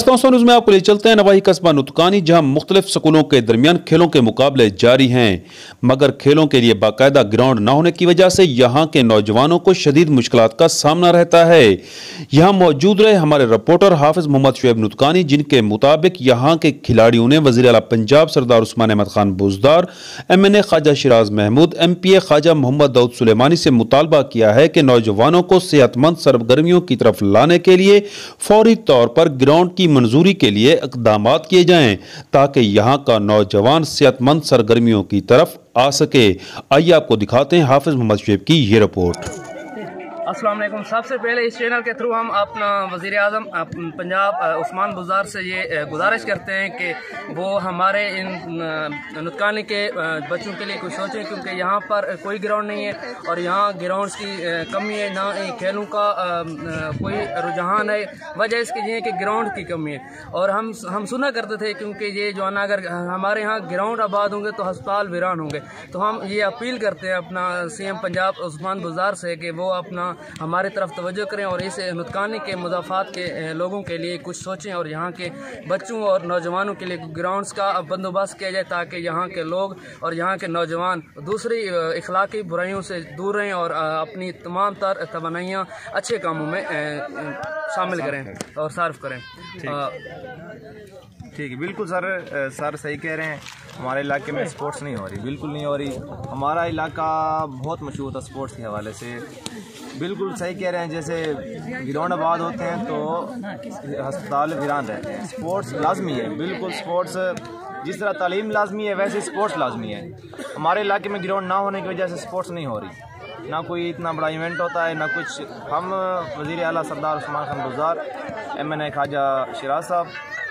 Council news में आपको ले चलते हैं नवाही कस्बा नुतकानी, जहां मुख्तलिफ स्कूलों के दरमियान खेलों के मुकाबले जारी हैं, मगर खेलों के लिए बाकायदा ग्राउंड न होने की वजह से यहां के नौजवानों को शदीद मुश्किलात का सामना रहता है। यहां मौजूद रहे हमारे रिपोर्टर हाफिज मोहम्मद शुएब नुतकानी, जिनके मुताबिक यहां के खिलाड़ियों ने वज़ीर आला पंजाब सरदार उस्मान अहमद खान बुज़दार, MNA ख्वाजा शिराज महमूद, MPA ख्वाजा मोहम्मद दाऊद सुलेमानी से मुतालबा किया है कि नौजवानों को सेहतमंद सरगर्मियों की तरफ लाने के लिए फौरी तौर पर ग्राउंड की मंजूरी के लिए इक़दामात किए जाएं, ताकि यहां का नौजवान सेहतमंद सरगर्मियों की तरफ आ सके। आइए आपको दिखाते हैं हाफिज मोहम्मद शुएब की ये रिपोर्ट। अस्सलाम वालेकुम। सबसे पहले इस चैनल के थ्रू हम अपना वज़ीर आज़म पंजाब उस्मान बुज़दार से ये गुजारिश करते हैं कि वो हमारे इन नुतकानी के बच्चों के लिए कुछ सोचें, क्योंकि यहाँ पर कोई ग्राउंड नहीं है और यहाँ ग्राउंड्स की कमी है, ना ही खेलों का कोई रुझान है। वजह इसकी ये है कि ग्राउंड की कमी है। और हम सुना करते थे, क्योंकि ये जो है ना, अगर हमारे यहाँ ग्राउंड आबाद होंगे तो अस्पताल वीरान होंगे। तो हम ये अपील करते हैं अपना CM पंजाब उस्मान बुज़दार से कि वो अपना हमारी तरफ तवज्जो करें और इस नुतकानी के मुदाफ़ात के लोगों के लिए कुछ सोचें और यहाँ के बच्चों और नौजवानों के लिए ग्राउंड्स का बंदोबस्त किया जाए, ताकि यहाँ के लोग और यहाँ के नौजवान दूसरी इखलाकी बुराइयों से दूर रहें और अपनी तमाम तर तवानाइयाँ अच्छे कामों में शामिल करें और सार्फ करें। ठीक है, बिल्कुल सर सही कह रहे हैं। हमारे इलाके में स्पोर्ट्स नहीं हो रही, बिल्कुल नहीं हो रही। हमारा इलाका बहुत मशहूर था स्पोर्ट्स के हवाले से। बिल्कुल सही कह रहे हैं, जैसे ग्राउंड आबाद होते हैं तो अस्पताल वीरान रहते हैं। स्पोर्ट्स लाजमी है, बिल्कुल स्पोर्ट्स जिस तरह तालीम लाजमी है वैसे स्पोर्ट्स लाजमी है। हमारे इलाके में ग्राउंड ना होने की वजह से स्पोर्ट्स नहीं हो रही, ना कोई इतना बड़ा इवेंट होता है ना कुछ। हम वज़ीर आला सरदार उस्मान खान बुज़दार, MNA ख्वाजा शिराज साहब,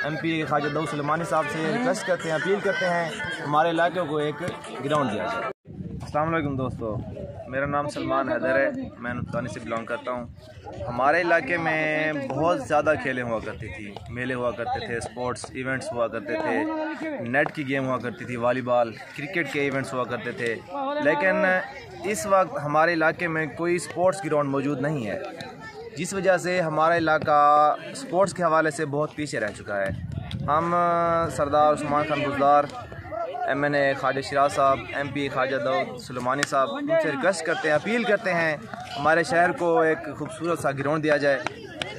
MPA ख्वाजा दाऊद सुलेमानी साहब से रिक्वेस्ट करते हैं, अपील करते हैं हमारे इलाके को एक ग्राउंड दिया जाए। अस्सलाम वालेकुम दोस्तों, मेरा नाम सलमान हैदर है, मैं नुतकानी से बिलोंग करता हूँ। हमारे इलाके में बहुत ज़्यादा खेलें हुआ करती थी, मेले हुआ करते थे, स्पोर्ट्स इवेंट्स हुआ करते थे, नेट की गेम हुआ करती थी, वॉलीबॉल क्रिकेट के इवेंट्स हुआ करते थे। लेकिन इस वक्त हमारे इलाके में कोई स्पोर्ट्स ग्राउंड मौजूद नहीं है, जिस वजह से हमारा इलाका स्पोर्ट्स के हवाले से बहुत पीछे रह चुका है। हम सरदार उस्मान खान बुज़दार, MNA ख्वाजा शिराज साहब, MPA ख्वाजा दाऊद सुलेमानी साहब, उनसे रिक्वेस्ट करते हैं, अपील करते हैं हमारे शहर को एक खूबसूरत सा ग्राउंड दिया जाए।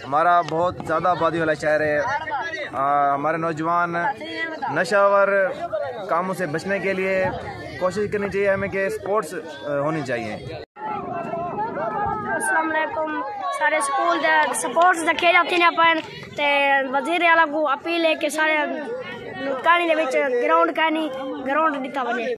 हमारा बहुत ज़्यादा आबादी वाला शहर है। हमारे नौजवान नशावर कामों से बचने के लिए कोशिश करनी चाहिए हमें कि स्पोर्ट्स होनी चाहिए। अस्सलाम वालेकुम। सारे स्कूल स्पोर्ट्स रखे जाते हैं अपन ते वज़ीर आला को अपील है कि सारे नुतकानी दे विच ग्राउंड दिता वजे।